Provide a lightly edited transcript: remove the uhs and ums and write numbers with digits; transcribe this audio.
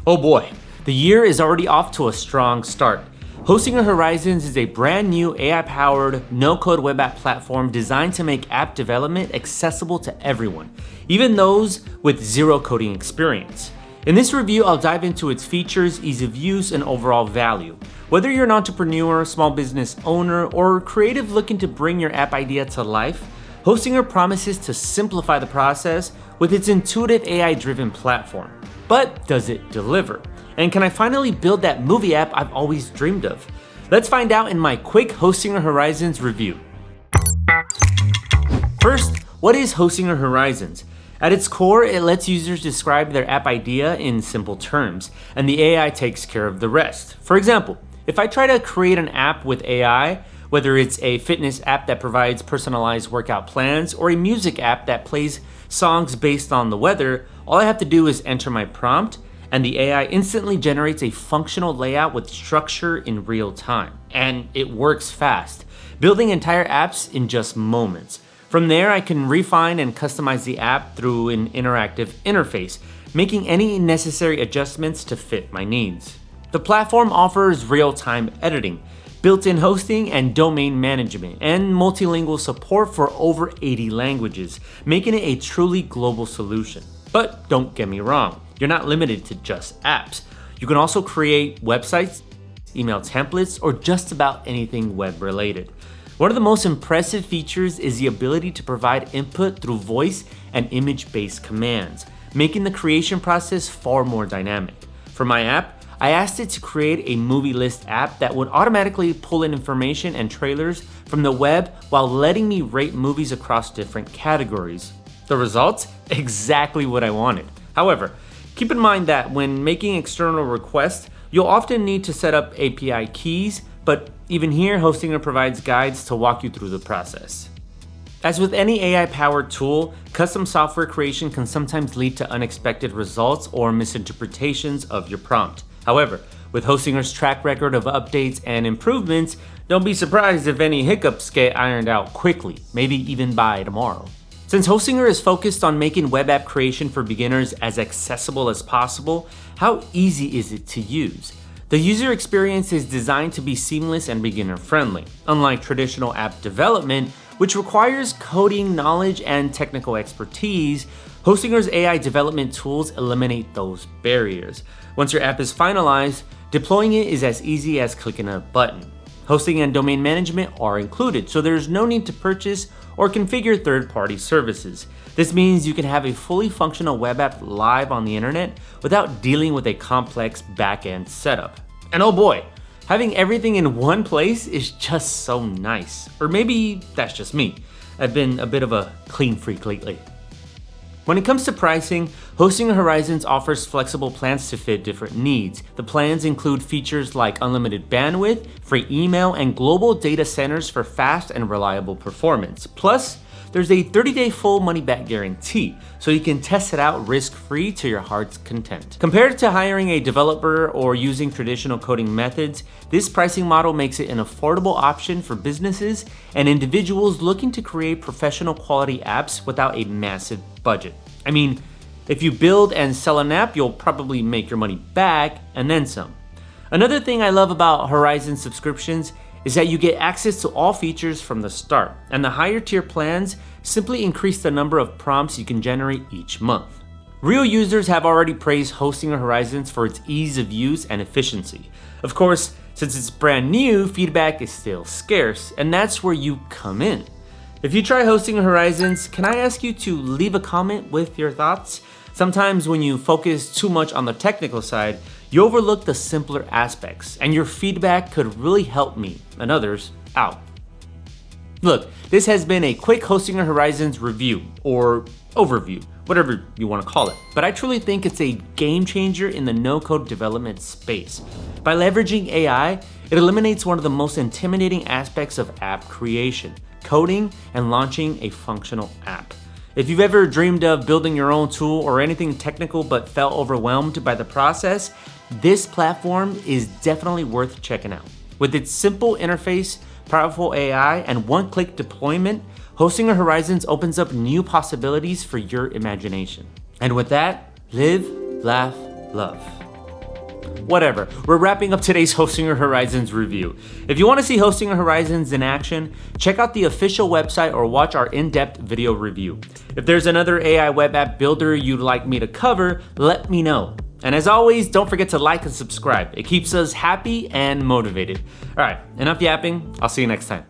Oh boy, the year is already off to a strong start. Hostinger Horizons is a brand new AI-powered, no-code web app platform designed to make app development accessible to everyone, even those with zero coding experience. In this review, I'll dive into its features, ease of use, and overall value. Whether you're an entrepreneur, small business owner, or creative looking to bring your app idea to life, Hostinger promises to simplify the process with its intuitive AI-driven platform. But does it deliver? And can I finally build that movie app I've always dreamed of? Let's find out in my quick Hostinger Horizons review. First, what is Hostinger Horizons? At its core, it lets users describe their app idea in simple terms, and the AI takes care of the rest. For example, if I try to create an app with AI, whether it's a fitness app that provides personalized workout plans or a music app that plays songs based on the weather, all I have to do is enter my prompt, and the AI instantly generates a functional layout with structure in real time. And it works fast, building entire apps in just moments. From there, I can refine and customize the app through an interactive interface, making any necessary adjustments to fit my needs. The platform offers real-time editing, built-in hosting and domain management, and multilingual support for over 80 languages, making it a truly global solution. But don't get me wrong, you're not limited to just apps. You can also create websites, email templates, or just about anything web-related. One of the most impressive features is the ability to provide input through voice and image-based commands, making the creation process far more dynamic. For my app, I asked it to create a movie list app that would automatically pull in information and trailers from the web while letting me rate movies across different categories. The results? Exactly what I wanted. However, keep in mind that when making external requests, you'll often need to set up API keys, but even here, Hostinger provides guides to walk you through the process. As with any AI-powered tool, custom software creation can sometimes lead to unexpected results or misinterpretations of your prompt. However, with Hostinger's track record of updates and improvements, don't be surprised if any hiccups get ironed out quickly, maybe even by tomorrow. Since Hostinger is focused on making web app creation for beginners as accessible as possible, how easy is it to use? The user experience is designed to be seamless and beginner-friendly. Unlike traditional app development, which requires coding knowledge and technical expertise, Hostinger's AI development tools eliminate those barriers. Once your app is finalized, deploying it is as easy as clicking a button. Hosting and domain management are included, so there's no need to purchase or configure third-party services. This means you can have a fully functional web app live on the internet without dealing with a complex back-end setup. And oh boy, having everything in one place is just so nice. Or maybe that's just me. I've been a bit of a clean freak lately. When it comes to pricing, Hostinger Horizons offers flexible plans to fit different needs. The plans include features like unlimited bandwidth, free email, and global data centers for fast and reliable performance. Plus, there's a 30-day full money-back guarantee, so you can test it out risk-free to your heart's content. Compared to hiring a developer or using traditional coding methods, this pricing model makes it an affordable option for businesses and individuals looking to create professional quality apps without a massive budget. I mean, if you build and sell an app, you'll probably make your money back and then some. Another thing I love about Horizon subscriptions is that you get access to all features from the start, and the higher tier plans simply increase the number of prompts you can generate each month. Real users have already praised Hostinger Horizons for its ease of use and efficiency. Of course, since it's brand new, feedback is still scarce, and that's where you come in. If you try Hostinger Horizons, can I ask you to leave a comment with your thoughts? Sometimes when you focus too much on the technical side, you overlook the simpler aspects, and your feedback could really help me and others out. Look, this has been a quick Hostinger Horizons review, or overview, whatever you want to call it. But I truly think it's a game changer in the no-code development space. By leveraging AI, it eliminates one of the most intimidating aspects of app creation, coding and launching a functional app. If you've ever dreamed of building your own tool or anything technical but felt overwhelmed by the process, this platform is definitely worth checking out. With its simple interface, powerful AI, and one-click deployment, Hostinger Horizons opens up new possibilities for your imagination. And with that, live, laugh, love. whatever. We're wrapping up today's Hostinger Horizons review. If you want to see Hostinger Horizons in action, check out the official website or watch our in-depth video review. If there's another AI web app builder you'd like me to cover, let me know. And as always, don't forget to like and subscribe. It keeps us happy and motivated. All right, enough yapping. I'll see you next time.